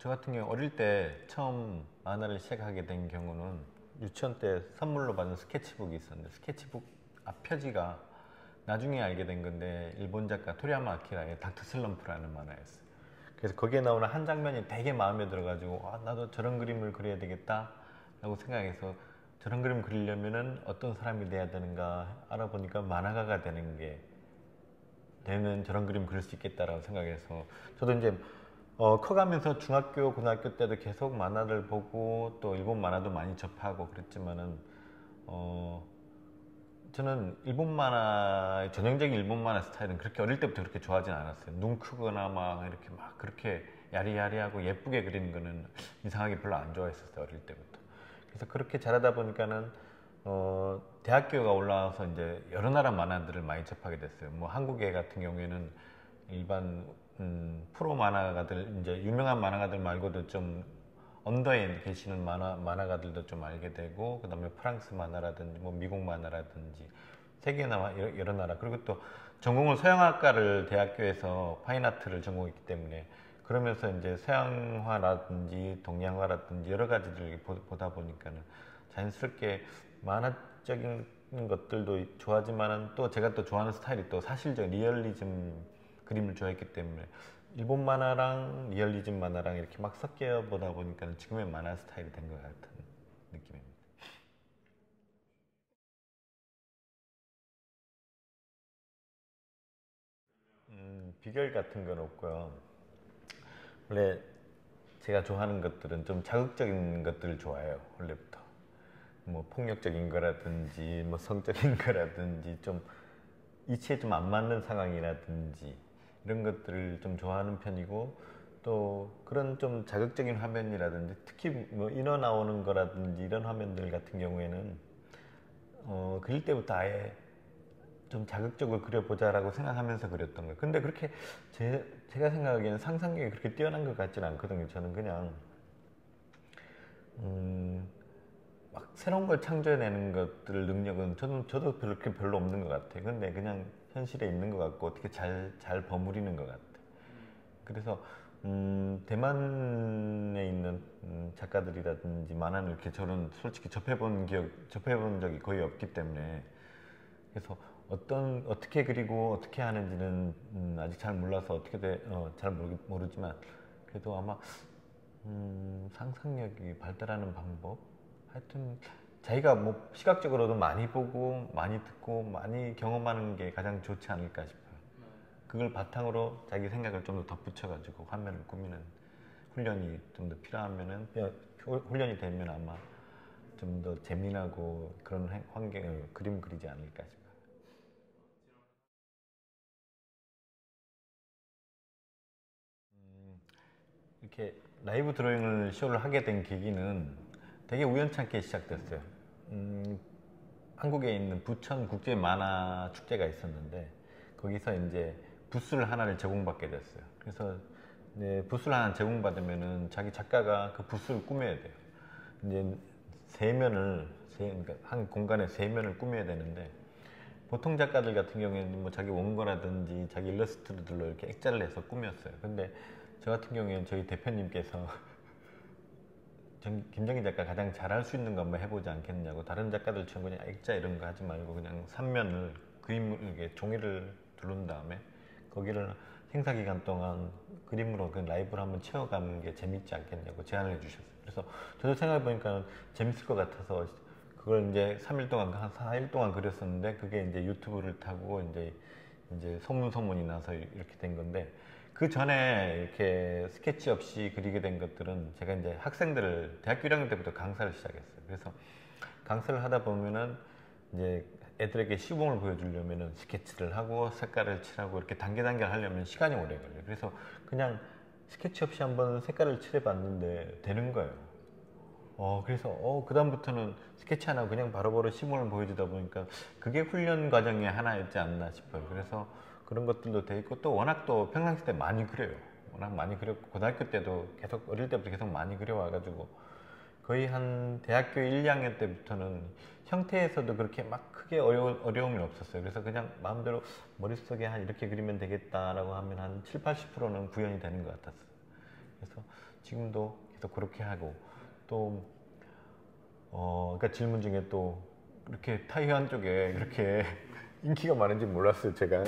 저 같은 경우 어릴 때 처음 만화를 시작하게 된 경우는 유치원 때 선물로 받은 스케치북이 있었는데 스케치북 앞표지가 나중에 알게 된 건데 일본 작가 토리야마 아키라의 닥터 슬럼프라는 만화였어요. 그래서 거기에 나오는 한 장면이 되게 마음에 들어가지고 나도 저런 그림을 그려야 되겠다 라고 생각해서 저런 그림 그리려면은 어떤 사람이 돼야 되는가 알아보니까 만화가가 되는 저런 그림 그릴 수 있겠다라고 생각해서 저도 이제 커가면서 중학교, 고등학교 때도 계속 만화를 보고 또 일본 만화도 많이 접하고 그랬지만은 저는 일본 만화의 전형적인 일본 만화 스타일은 그렇게 어릴 때부터 그렇게 좋아하진 않았어요. 눈 크거나 막 이렇게 막 그렇게 야리야리하고 예쁘게 그리는 거는 이상하게 별로 안 좋아했었어요. 어릴 때부터. 그래서 그렇게 자라다 보니까는 대학교가 올라와서 이제 여러 나라 만화들을 많이 접하게 됐어요. 뭐 한국에 같은 경우에는 일반 프로 만화가들 이제 유명한 만화가들 말고도 좀 언더에 계시는 만화가들도 좀 알게 되고 그다음에 프랑스 만화라든지 뭐 미국 만화라든지 세계나 여러 나라 그리고 또 전공을 서양학과를 대학교에서 파인아트를 전공했기 때문에 그러면서 이제 서양화라든지 동양화라든지 여러 가지를 보다 보니까는 자연스럽게 만화적인 것들도 좋아하지만은 또 제가 또 좋아하는 스타일이 또 사실적 리얼리즘 그림을 좋아했기 때문에 일본 만화랑 리얼리즘 만화랑 이렇게 막 섞여 보다 보니까 지금의 만화 스타일이 된 것 같은 느낌입니다. 비결 같은 건 없고요. 원래 제가 좋아하는 것들은 좀 자극적인 것들을 좋아해요. 원래부터. 뭐 폭력적인 거라든지 뭐 성적인 거라든지 좀 이치에 좀 안 맞는 상황이라든지 이런 것들을 좀 좋아하는 편이고 또 그런 좀 자극적인 화면이라든지 특히 뭐 인어 나오는 거라든지 이런 화면들 같은 경우에는 그릴 때부터 아예 좀 자극적으로 그려보자라고 생각하면서 그렸던 거예요. 근데 그렇게 제가 생각하기에는 상상력이 그렇게 뛰어난 것 같지는 않거든요. 저는 그냥 음, 막 새로운 걸 창조해내는 것들 능력은 저도 그렇게 별로 없는 것 같아요. 근데 그냥 현실에 있는 것 같고 어떻게 잘 버무리는 것 같아요. 그래서 대만에 있는 작가들이라든지 만화는 이렇게 저는 솔직히 접해본 적이 거의 없기 때문에 그래서 어떻게 그리고 어떻게 하는지는 아직 잘 몰라서 잘 모르지만 그래도 아마 상상력이 발달하는 방법 하여튼 자기가 뭐 시각적으로도 많이 보고 많이 듣고 많이 경험하는 게 가장 좋지 않을까 싶어요. 그걸 바탕으로 자기 생각을 좀 더 덧붙여가지고 화면을 꾸미는 훈련이 좀 더 필요하면은 훈련이 되면 아마 좀 더 재미나고 그런 환경을 그림 그리지 않을까 싶어요. 이렇게 라이브 드로잉을 쇼를 하게 된 계기는 되게 우연찮게 시작됐어요. 음, 한국에 있는 부천 국제 만화 축제가 있었는데 거기서 이제 부스를 하나를 제공받게 됐어요. 그래서 이제 부스를 하나 제공받으면은 자기 작가가 그 부스를 꾸며야 돼요. 이제 그러니까 한 공간에 세 면을 꾸며야 되는데 보통 작가들 같은 경우에는 뭐 자기 원고라든지 자기 일러스트들로 이렇게 액자를 해서 꾸몄어요. 근데 저 같은 경우에는 저희 대표님께서 김정희 작가 가장 잘할 수 있는 거 한번 해보지 않겠냐고 다른 작가들처럼 그냥 액자 이런 거 하지 말고 그냥 3면을 그림을 이렇게 종이를 두른 다음에 거기를 행사 기간 동안 그림으로 그 라이브를 한번 채워가는 게 재밌지 않겠냐고 제안을 해주셨어요. 그래서 저도 생각해보니까 재밌을 것 같아서 그걸 이제 3일 동안 한 4일 동안 그렸었는데 그게 이제 유튜브를 타고 이제 소문이 나서 이렇게 된 건데 그 전에 이렇게 스케치 없이 그리게 된 것들은 제가 이제 대학교 1학년 때부터 강사를 시작했어요. 그래서 강사를 하다 보면은 이제 애들에게 시범을 보여주려면은 스케치를 하고 색깔을 칠하고 이렇게 단계 하려면 시간이 오래 걸려요. 그래서 그냥 스케치 없이 한번 색깔을 칠해봤는데 되는 거예요. 그래서 그다음부터는 스케치 안 하고 그냥 바로바로 시범을 보여주다 보니까 그게 훈련 과정의 하나였지 않나 싶어요. 그래서 그런 것들도 돼 있고 또 워낙 또 평상시 때 많이 그려요. 워낙 많이 그렸고 고등학교 때도 계속 어릴 때부터 계속 많이 그려와가지고 거의 한 대학교 1, 2학년 때부터는 형태에서도 그렇게 막 크게 어려움이 없었어요. 그래서 그냥 마음대로 머릿속에 한 이렇게 그리면 되겠다라고 하면 한 7, 80%는 구현이 되는 것 같았어요. 그래서 지금도 계속 그렇게 하고 또 그러니까 질문 중에 또 이렇게 타이완 쪽에 그렇게 인기가 많은지 몰랐어요 제가.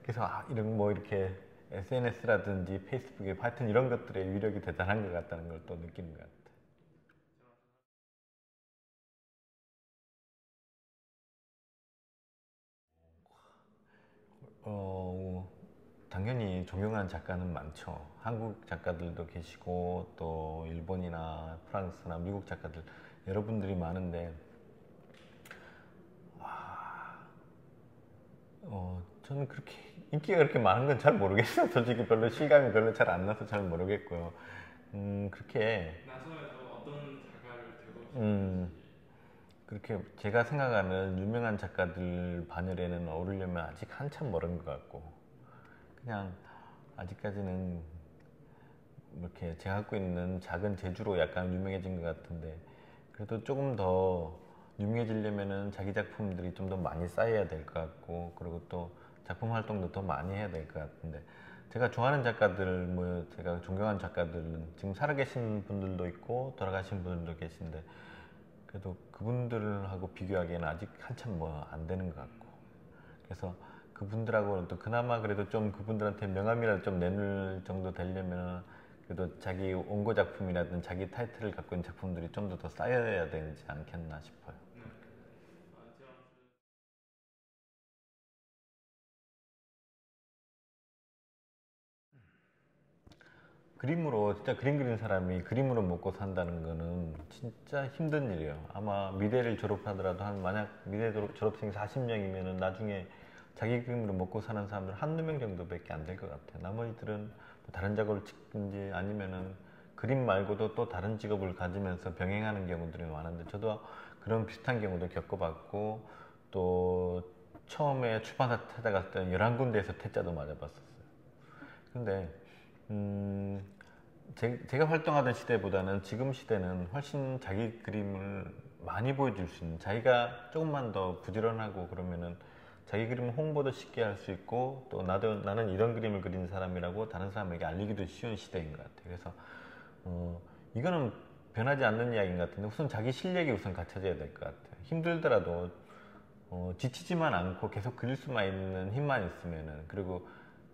그래서 이런 뭐 이렇게 SNS라든지 페이스북에 하여튼 이런 것들의 위력이 대단한 것 같다는 걸 또 느끼는 것 같아요. 어, 당연히 존경하는 작가는 많죠. 한국 작가들도 계시고 또 일본이나 프랑스나 미국 작가들 여러분들이 많은데 저는 그렇게 인기가 그렇게 많은 건 잘 모르겠어요. 솔직히 별로 실감이 별로 잘 안 나서 잘 모르겠고요. 그렇게 나서에서 어떤 작가를 되고 음, 싶으신지. 그렇게 제가 생각하는 유명한 작가들 반열에는 오르려면 아직 한참 멀은 것 같고 그냥 아직까지는 이렇게 제가 갖고 있는 작은 재주로 약간 유명해진 것 같은데 그래도 조금 더 유명해지려면은 자기 작품들이 좀 더 많이 쌓여야 될 것 같고 그리고 또 작품 활동도 더 많이 해야 될 것 같은데 제가 좋아하는 작가들 뭐 제가 존경하는 작가들은 지금 살아계신 분들도 있고 돌아가신 분들도 계신데 그래도 그분들하고 비교하기에는 아직 한참 뭐 안 되는 것 같고 그래서 그분들하고는 또 그나마 그래도 좀 그분들한테 명함이라도 좀 내놓을 정도 되려면 그래도 자기 원고 작품이라든 자기 타이틀을 갖고 있는 작품들이 좀 더 쌓여야 되지 않겠나 싶어요. 네. 제가 그림으로 진짜 그림 그리는 사람이 그림으로 먹고 산다는 거는 진짜 힘든 일이에요. 아마 미대를 졸업하더라도 한 만약 미대 졸업생이 40명이면은 나중에 자기 그림으로 먹고 사는 사람들 한두 명 정도밖에 안 될 것 같아요. 나머지들은 뭐 다른 작업을 찍든지 아니면은 그림 말고도 또 다른 직업을 가지면서 병행하는 경우들이 많은데 저도 그런 비슷한 경우도 겪어봤고 또 처음에 출판사 찾아갔을 때는 11군데에서 퇴짜도 맞아봤었어요. 근데 음, 제가 활동하던 시대보다는 지금 시대는 훨씬 자기 그림을 많이 보여줄 수 있는 자기가 조금만 더 부지런하고 그러면은 자기 그림을 홍보도 쉽게 할 수 있고 또 나는 이런 그림을 그리는 사람이라고 다른 사람에게 알리기도 쉬운 시대인 것 같아요. 그래서 이거는 변하지 않는 이야기인 것 같은데 우선 자기 실력이 우선 갖춰져야 될 것 같아요. 힘들더라도 지치지만 않고 계속 그릴 수만 있는 힘만 있으면은 그리고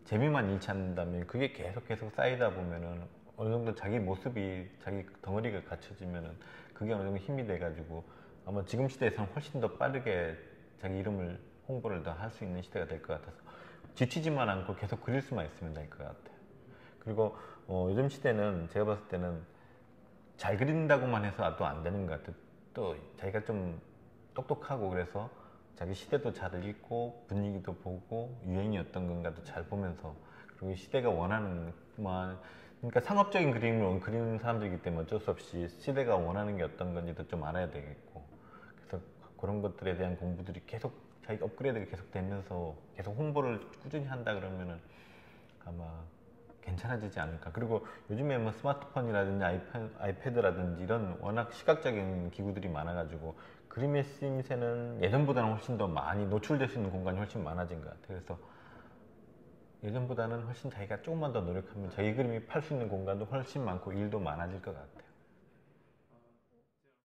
재미만 잃지 않는다면 그게 계속 쌓이다 보면은 어느 정도 자기 모습이 자기 덩어리가 갖춰지면은 그게 어느 정도 힘이 돼가지고 아마 지금 시대에서는 훨씬 더 빠르게 자기 이름을 홍보를 더 할 수 있는 시대가 될 것 같아서 지치지만 않고 계속 그릴 수만 있으면 될 것 같아요. 그리고 요즘 시대는 제가 봤을 때는 잘 그린다고만 해서 또 안 되는 것 같아요. 또 자기가 좀 똑똑하고 그래서 자기 시대도 잘 읽고 분위기도 보고 유행이 어떤 건가도 잘 보면서 그리고 시대가 원하는 뭐 그러니까 상업적인 그림을 그리는 사람들이기 때문에 어쩔 수 없이 시대가 원하는 게 어떤 건지도 좀 알아야 되겠고 그래서 그런 것들에 대한 공부들이 계속 자기가 업그레이드가 계속 되면서 계속 홍보를 꾸준히 한다 그러면은 아마 괜찮아지지 않을까. 그리고 요즘에 뭐 스마트폰이라든지 아이패드라든지 이런 워낙 시각적인 기구들이 많아가지고 그림의 쓰임새는 예전보다는 훨씬 더 많이 노출될 수 있는 공간이 훨씬 많아진 것 같아요. 그래서 예전보다는 훨씬 자기가 조금만 더 노력하면 자기 그림이 팔 수 있는 공간도 훨씬 많고 일도 많아질 것 같아요.